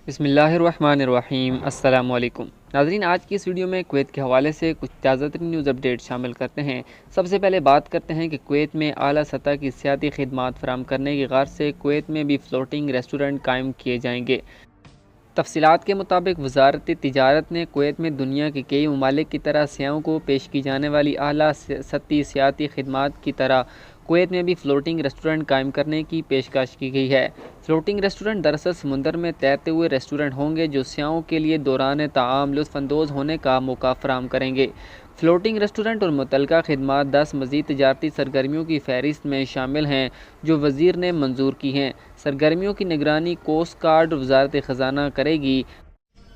بسم اللہ الرحمن الرحیم۔ السلام علیکم ناظرین، آج کی اس ویڈیو میں کویت کے حوالے سے کچھ تازہ ترین نیوز اپڈیٹ شامل کرتے ہیں۔ سب سے پہلے بات کرتے ہیں کہ کویت میں اعلیٰ سطح کی سیاحتی خدمات فراہم کرنے کی غرض سے کویت میں بھی فلوٹنگ ریسٹورنٹ قائم کیے جائیں گے۔ تفصیلات کے مطابق وزارت تجارت نے کویت میں دنیا کے کئی ممالک کی طرح سیاحوں کو پیش کی جانے والی اعلیٰ سطحی سیاحتی خدمات کی طرح کویت میں بھی فلوٹنگ ریسٹورنٹ قائم کرنے کی پیشکش کی گئی ہے۔ فلوٹنگ ریسٹورنٹ دراصل سمندر میں تیرتے ہوئے ریسٹورنٹ ہوں گے جو سیاحوں کے لیے دوران طعام لطف اندوز ہونے کا موقع فراہم کریں گے۔ فلوٹنگ ریسٹورنٹ اور متعلقہ خدمات 10 مزید تجارتی سرگرمیوں کی فہرست میں شامل ہیں جو وزیر نے منظور کی ہیں۔ سرگرمیوں کی نگرانی کوسٹ گارڈ اور وزارت خزانہ کرے گی۔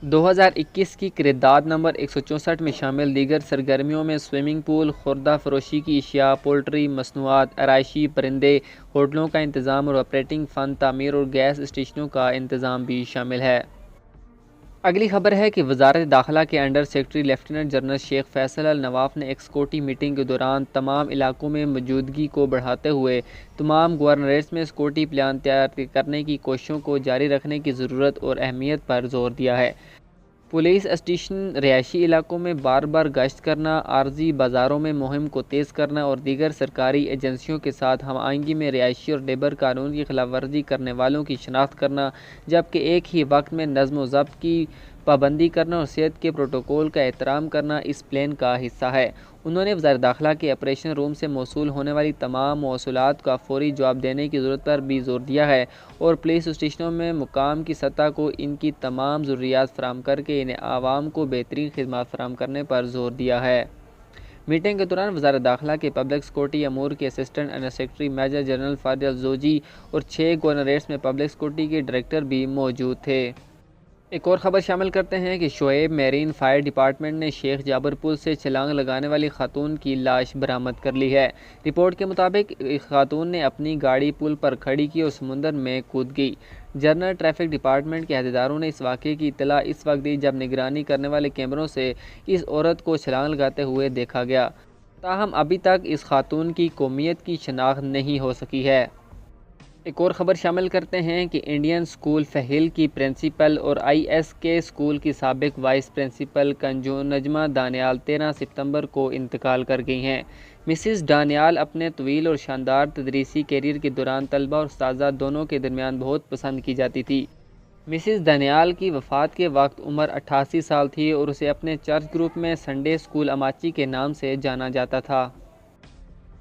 2021 کی قرارداد نمبر 164 میں شامل دیگر سرگرمیوں میں سوئمنگ پول، خوردہ فروشی کی اشیاء، پولٹری مصنوعات، آرائشی پرندے، ہوٹلوں کا انتظام اور آپریٹنگ فن تعمیر اور گیس اسٹیشنوں کا انتظام بھی شامل ہے۔ اگلی خبر ہے کہ وزارت داخلہ کے انڈر سیکرٹری لیفٹیننٹ جنرل شیخ فیصل النواف نے ایک سیکورٹی میٹنگ کے دوران تمام علاقوں میں موجودگی کو بڑھاتے ہوئے تمام گورنریٹس میں سیکورٹی پلان تیار کرنے کی کوششوں کو جاری رکھنے کی ضرورت اور اہمیت پر زور دیا ہے۔ پولیس اسٹیشن، رہائشی علاقوں میں بار بار گشت کرنا، عارضی بازاروں میں مہم کو تیز کرنا اور دیگر سرکاری ایجنسیوں کے ساتھ ہم آہنگی میں رہائشی اور لیبر قانون کی خلاف ورزی کرنے والوں کی شناخت کرنا، جبکہ ایک ہی وقت میں نظم و ضبط کی پابندی کرنا اور صحت کے پروٹوکول کا احترام کرنا اس پلان کا حصہ ہے۔ انہوں نے وزارت داخلہ کے آپریشن روم سے موصول ہونے والی تمام موصولات کا فوری جواب دینے کی ضرورت پر بھی زور دیا ہے اور پولیس اسٹیشنوں میں مقام کی سطح کو ان کی تمام ضروریات فراہم کر کے انہیں عوام کو بہترین خدمات فراہم کرنے پر زور دیا ہے۔ میٹنگ کے دوران وزارت داخلہ کے پبلک سیکورٹی امور کے assistant under secretary major general Fadel الزوجی اور 6 گورنریٹس میں پبلک سیکورٹی کے ڈائریکٹر بھی موجود تھے۔ ایک اور خبر شامل کرتے ہیں کہ شعیب میرین فائر ڈپارٹمنٹ نے شیخ جابر پل سے چھلانگ لگانے والی خاتون کی لاش برآمد کر لی ہے۔ رپورٹ کے مطابق خاتون نے اپنی گاڑی پل پر کھڑی کی اور سمندر میں کود گئی۔ جنرل ٹریفک ڈپارٹمنٹ کے عہدیداروں نے اس واقعے کی اطلاع اس وقت دی جب نگرانی کرنے والے کیمروں سے اس عورت کو چھلانگ لگاتے ہوئے دیکھا گیا۔ تاہم ابھی تک اس خاتون کی قومیت کی شناخت نہیں ہو سکی ہے۔ ایک اور خبر شامل کرتے ہیں کہ انڈین اسکول فہیل کی پرنسپل اور آئی ایس کے اسکول کی سابق وائس پرنسپل نجمہ دانیال 13 ستمبر کو انتقال کر گئی ہیں۔ مسز دانیال اپنے طویل اور شاندار تدریسی کیریئر کے دوران طلبہ اور اساتذہ دونوں کے درمیان بہت پسند کی جاتی تھی۔ مسز دانیال کی وفات کے وقت عمر 88 سال تھی اور اسے اپنے چرچ گروپ میں سنڈے اسکول اماچی کے نام سے جانا جاتا تھا۔